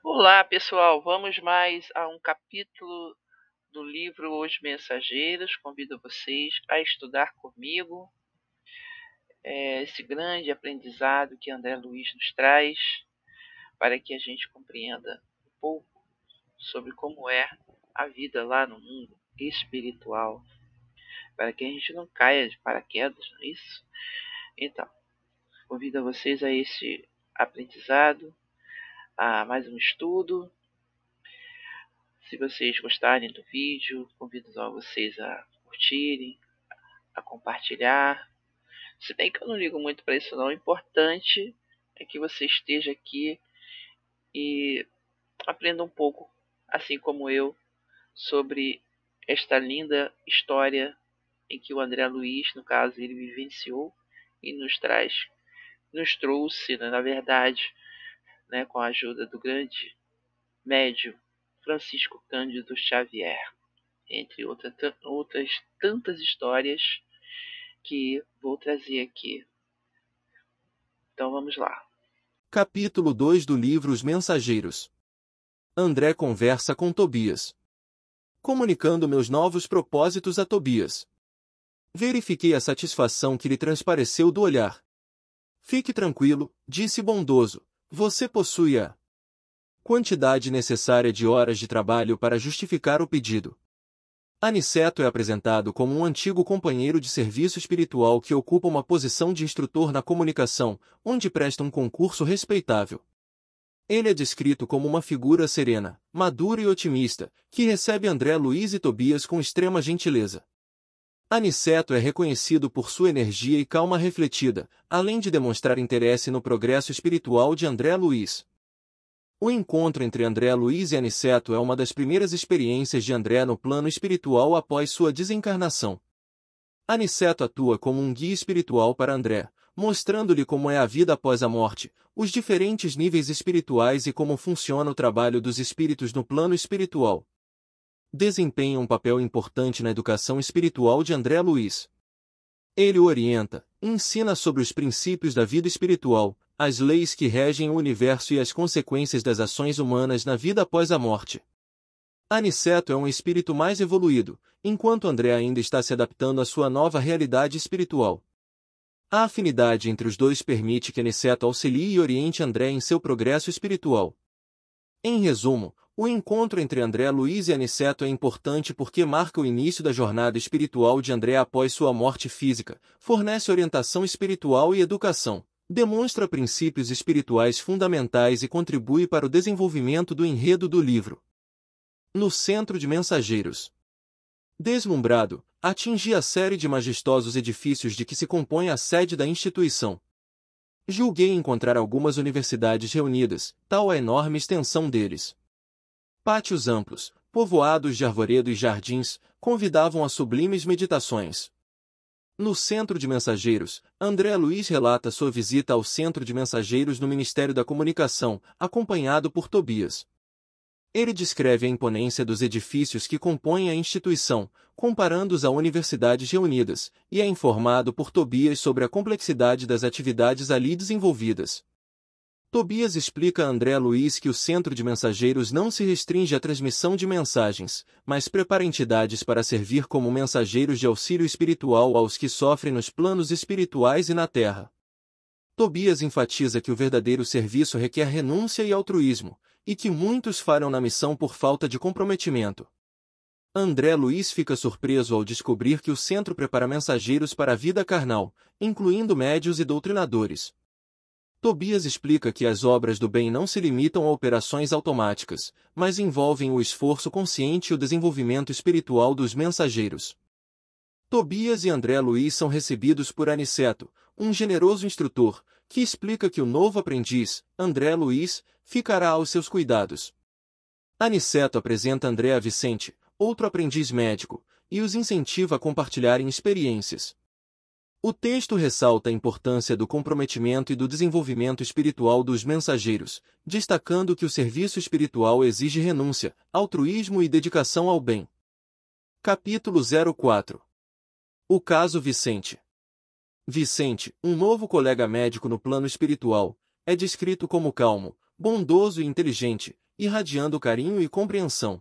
Olá, pessoal. Vamos mais a um capítulo do livro Os Mensageiros. Convido vocês a estudar comigo esse grande aprendizado que André Luiz nos traz para que a gente compreenda um pouco sobre como é a vida lá no mundo espiritual, para que a gente não caia de paraquedas, não é isso? Então, convido vocês a esse aprendizado, a mais um estudo. Se vocês gostarem do vídeo, convido vocês a curtirem, a compartilhar. Se bem que eu não ligo muito para isso não, o importante é que você esteja aqui e aprenda um pouco, assim como eu, sobre esta linda história em que o André Luiz, no caso, ele vivenciou e nos trouxe, né, na verdade, né, com a ajuda do grande médium Francisco Cândido Xavier, entre outras tantas histórias que vou trazer aqui. Então vamos lá. Capítulo 2 do livro Os Mensageiros. André conversa com Tobias. Comunicando meus novos propósitos a Tobias. Verifiquei a satisfação que lhe transpareceu do olhar. Fique tranquilo, disse bondoso, você possui a quantidade necessária de horas de trabalho para justificar o pedido. Aniceto é apresentado como um antigo companheiro de serviço espiritual que ocupa uma posição de instrutor na comunicação, onde presta um concurso respeitável. Ele é descrito como uma figura serena, madura e otimista, que recebe André Luiz e Tobias com extrema gentileza. Aniceto é reconhecido por sua energia e calma refletida, além de demonstrar interesse no progresso espiritual de André Luiz. O encontro entre André Luiz e Aniceto é uma das primeiras experiências de André no plano espiritual após sua desencarnação. Aniceto atua como um guia espiritual para André, mostrando-lhe como é a vida após a morte, os diferentes níveis espirituais e como funciona o trabalho dos espíritos no plano espiritual. Desempenha um papel importante na educação espiritual de André Luiz. Ele o orienta, ensina sobre os princípios da vida espiritual, as leis que regem o universo e as consequências das ações humanas na vida após a morte. Aniceto é um espírito mais evoluído, enquanto André ainda está se adaptando à sua nova realidade espiritual. A afinidade entre os dois permite que Aniceto auxilie e oriente André em seu progresso espiritual. Em resumo, o encontro entre André Luiz e Aniceto é importante porque marca o início da jornada espiritual de André após sua morte física, fornece orientação espiritual e educação, demonstra princípios espirituais fundamentais e contribui para o desenvolvimento do enredo do livro. No centro de Mensageiros. Deslumbrado, atingi a série de majestosos edifícios de que se compõe a sede da instituição. Julguei encontrar algumas universidades reunidas, tal a enorme extensão deles. Pátios amplos, povoados de arvoredo e jardins, convidavam a sublimes meditações. No Centro de Mensageiros, André Luiz relata sua visita ao Centro de Mensageiros no Ministério da Comunicação, acompanhado por Tobias. Ele descreve a imponência dos edifícios que compõem a instituição, comparando-os a universidades reunidas, e é informado por Tobias sobre a complexidade das atividades ali desenvolvidas. Tobias explica a André Luiz que o Centro de Mensageiros não se restringe à transmissão de mensagens, mas prepara entidades para servir como mensageiros de auxílio espiritual aos que sofrem nos planos espirituais e na Terra. Tobias enfatiza que o verdadeiro serviço requer renúncia e altruísmo, e que muitos falham na missão por falta de comprometimento. André Luiz fica surpreso ao descobrir que o centro prepara mensageiros para a vida carnal, incluindo médios e doutrinadores. Tobias explica que as obras do bem não se limitam a operações automáticas, mas envolvem o esforço consciente e o desenvolvimento espiritual dos mensageiros. Tobias e André Luiz são recebidos por Aniceto, um generoso instrutor, que explica que o novo aprendiz, André Luiz, ficará aos seus cuidados. Aniceto apresenta André a Vicente, outro aprendiz médico, e os incentiva a compartilharem experiências. O texto ressalta a importância do comprometimento e do desenvolvimento espiritual dos mensageiros, destacando que o serviço espiritual exige renúncia, altruísmo e dedicação ao bem. Capítulo 04. O caso Vicente. Vicente, um novo colega médico no plano espiritual, é descrito como calmo, bondoso e inteligente, irradiando carinho e compreensão.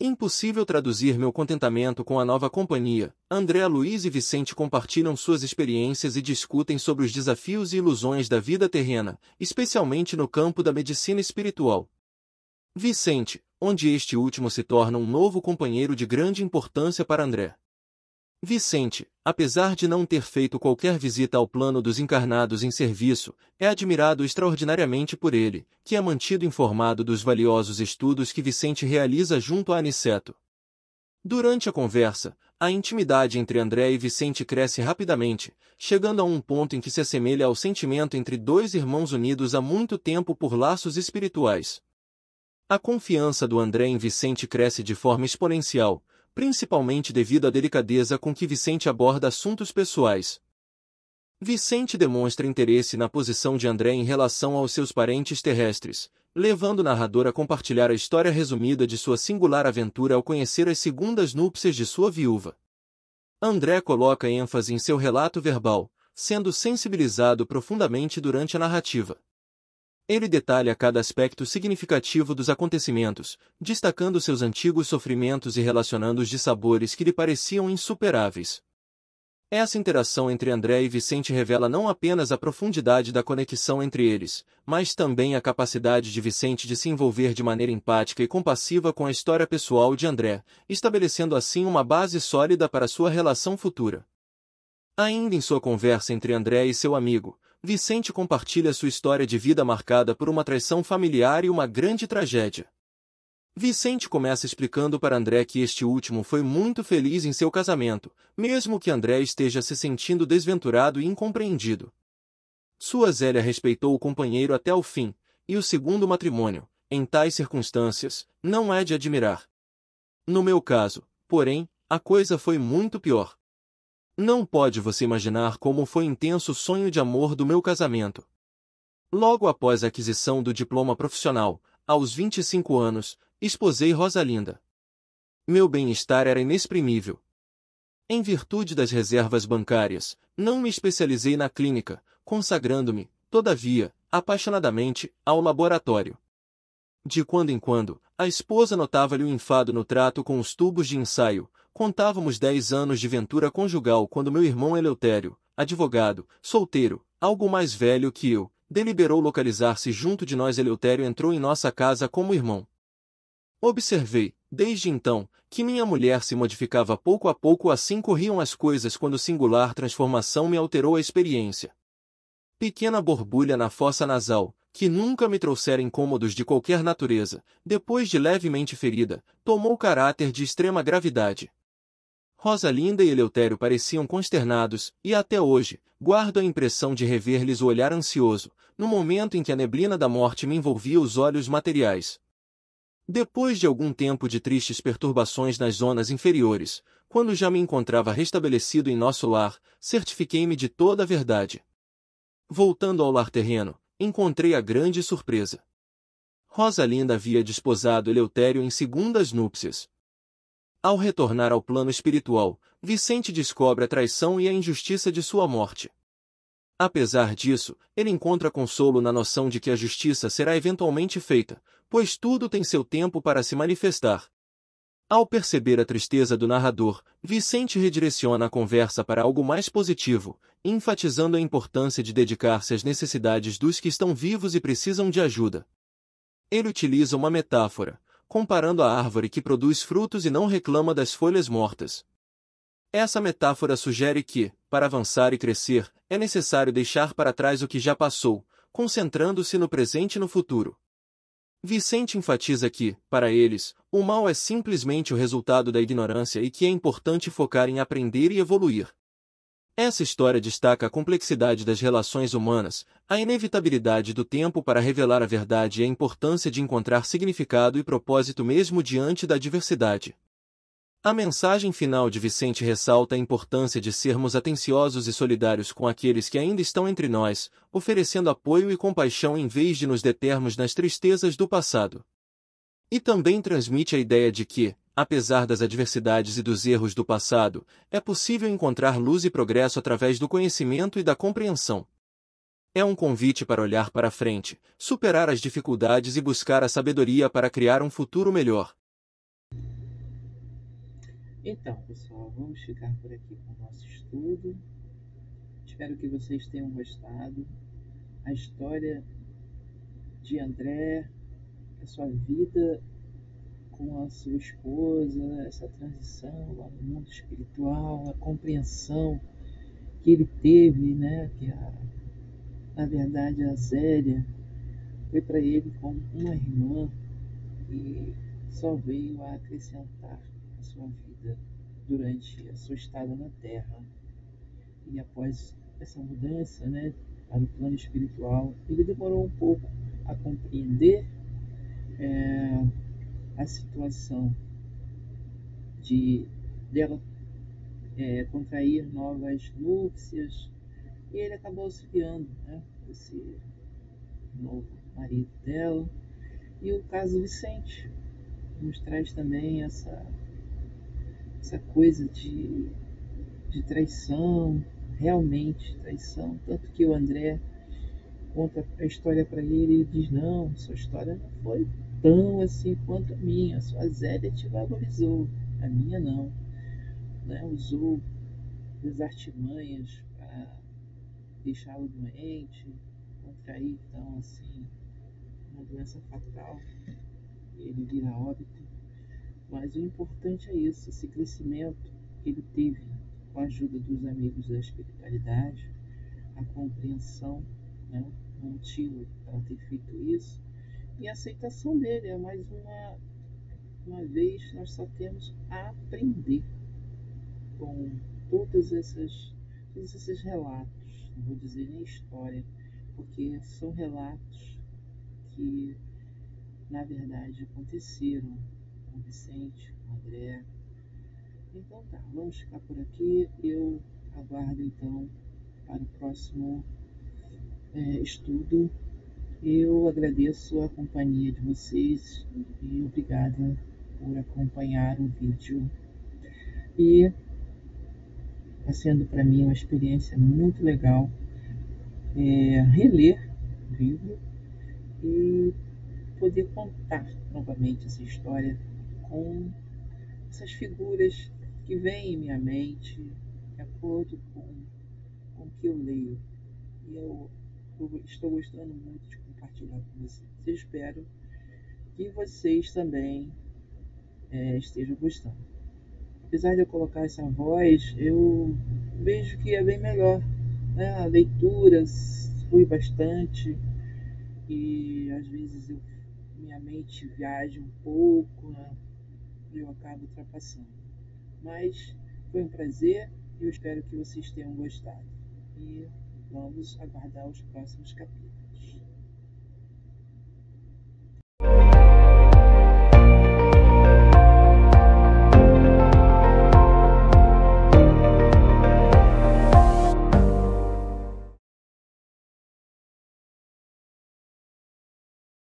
Impossível traduzir meu contentamento com a nova companhia. André, Luiz e Vicente compartilham suas experiências e discutem sobre os desafios e ilusões da vida terrena, especialmente no campo da medicina espiritual. Vicente, onde este último se torna um novo companheiro de grande importância para André. Vicente, apesar de não ter feito qualquer visita ao plano dos encarnados em serviço, é admirado extraordinariamente por ele, que é mantido informado dos valiosos estudos que Vicente realiza junto a Aniceto. Durante a conversa, a intimidade entre André e Vicente cresce rapidamente, chegando a um ponto em que se assemelha ao sentimento entre dois irmãos unidos há muito tempo por laços espirituais. A confiança do André em Vicente cresce de forma exponencial, principalmente devido à delicadeza com que Vicente aborda assuntos pessoais. Vicente demonstra interesse na posição de André em relação aos seus parentes terrestres, levando o narrador a compartilhar a história resumida de sua singular aventura ao conhecer as segundas núpcias de sua viúva. André coloca ênfase em seu relato verbal, sendo sensibilizado profundamente durante a narrativa. Ele detalha cada aspecto significativo dos acontecimentos, destacando seus antigos sofrimentos e relacionando os dissabores que lhe pareciam insuperáveis. Essa interação entre André e Vicente revela não apenas a profundidade da conexão entre eles, mas também a capacidade de Vicente de se envolver de maneira empática e compassiva com a história pessoal de André, estabelecendo assim uma base sólida para sua relação futura. Ainda em sua conversa entre André e seu amigo, Vicente compartilha sua história de vida marcada por uma traição familiar e uma grande tragédia. Vicente começa explicando para André que este último foi muito feliz em seu casamento, mesmo que André esteja se sentindo desventurado e incompreendido. Sua Zélia respeitou o companheiro até o fim, e o segundo matrimônio, em tais circunstâncias, não é de admirar. No meu caso, porém, a coisa foi muito pior. Não pode você imaginar como foi intenso o sonho de amor do meu casamento. Logo após a aquisição do diploma profissional, aos 25 anos, esposei Rosalinda. Meu bem-estar era inexprimível. Em virtude das reservas bancárias, não me especializei na clínica, consagrando-me, todavia, apaixonadamente, ao laboratório. De quando em quando, a esposa notava-lhe o enfado no trato com os tubos de ensaio. Contávamos 10 anos de ventura conjugal quando meu irmão Eleutério, advogado, solteiro, algo mais velho que eu, deliberou localizar-se junto de nós. Eleutério entrou em nossa casa como irmão. Observei, desde então, que minha mulher se modificava pouco a pouco. Assim corriam as coisas quando singular transformação me alterou a experiência. Pequena borbulha na fossa nasal, que nunca me trouxera incômodos de qualquer natureza, depois de levemente ferida, tomou caráter de extrema gravidade. Rosalinda e Eleutério pareciam consternados, e até hoje, guardo a impressão de rever-lhes o olhar ansioso, no momento em que a neblina da morte me envolvia os olhos materiais. Depois de algum tempo de tristes perturbações nas zonas inferiores, quando já me encontrava restabelecido em nosso lar, certifiquei-me de toda a verdade. Voltando ao lar terreno, encontrei a grande surpresa. Rosalinda havia desposado Eleutério em segundas núpcias. Ao retornar ao plano espiritual, Vicente descobre a traição e a injustiça de sua morte. Apesar disso, ele encontra consolo na noção de que a justiça será eventualmente feita, pois tudo tem seu tempo para se manifestar. Ao perceber a tristeza do narrador, Vicente redireciona a conversa para algo mais positivo, enfatizando a importância de dedicar-se às necessidades dos que estão vivos e precisam de ajuda. Ele utiliza uma metáfora, comparando a árvore que produz frutos e não reclama das folhas mortas. Essa metáfora sugere que, para avançar e crescer, é necessário deixar para trás o que já passou, concentrando-se no presente e no futuro. Vicente enfatiza que, para eles, o mal é simplesmente o resultado da ignorância e que é importante focar em aprender e evoluir. Essa história destaca a complexidade das relações humanas, a inevitabilidade do tempo para revelar a verdade e a importância de encontrar significado e propósito mesmo diante da adversidade. A mensagem final de Vicente ressalta a importância de sermos atenciosos e solidários com aqueles que ainda estão entre nós, oferecendo apoio e compaixão em vez de nos determos nas tristezas do passado. E também transmite a ideia de que, apesar das adversidades e dos erros do passado, é possível encontrar luz e progresso através do conhecimento e da compreensão. É um convite para olhar para frente, superar as dificuldades e buscar a sabedoria para criar um futuro melhor. Então, pessoal, vamos ficar por aqui com o nosso estudo. Espero que vocês tenham gostado. A história de André, a sua vida com a sua esposa, essa transição lá no mundo espiritual, a compreensão que ele teve, né, que na verdade a Zélia foi para ele como uma irmã que só veio a acrescentar a sua vida durante a sua estada na Terra. E após essa mudança, né, para o plano espiritual, ele demorou um pouco a compreender a situação dela contrair novas núpcias, e ele acabou auxiliando, né, esse novo marido dela. E o caso Vicente nos traz também essa coisa de traição, realmente traição, tanto que o André conta a história para ele e diz: não, sua história não foi tão assim quanto a minha, a sua Zélia te valorizou, a minha não, né? Usou das artimanhas para deixá-lo doente, contrair então assim uma doença fatal, e ele vira óbito. Mas o importante é isso, esse crescimento que ele teve com a ajuda dos amigos da espiritualidade, a compreensão, né, o motivo para ter feito isso, e a aceitação dele. É mais uma vez, nós só temos a aprender com todos esses relatos, não vou dizer nem história, porque são relatos que na verdade aconteceram com o Vicente, com o André. Então tá, vamos ficar por aqui. Eu aguardo então para o próximo estudo. Eu agradeço a companhia de vocês e obrigada por acompanhar o vídeo. E está sendo para mim uma experiência muito legal reler o livro e poder contar novamente essa história com essas figuras que vêm em minha mente de acordo com o que eu leio. E eu estou gostando muito de compartilhar com vocês. Eu espero que vocês também estejam gostando. Apesar de eu colocar essa voz, eu vejo que é bem melhor, né? A leitura flui bastante e às vezes minha mente viaja um pouco, né? E eu acabo ultrapassando. Mas foi um prazer e eu espero que vocês tenham gostado. E vamos aguardar os próximos capítulos.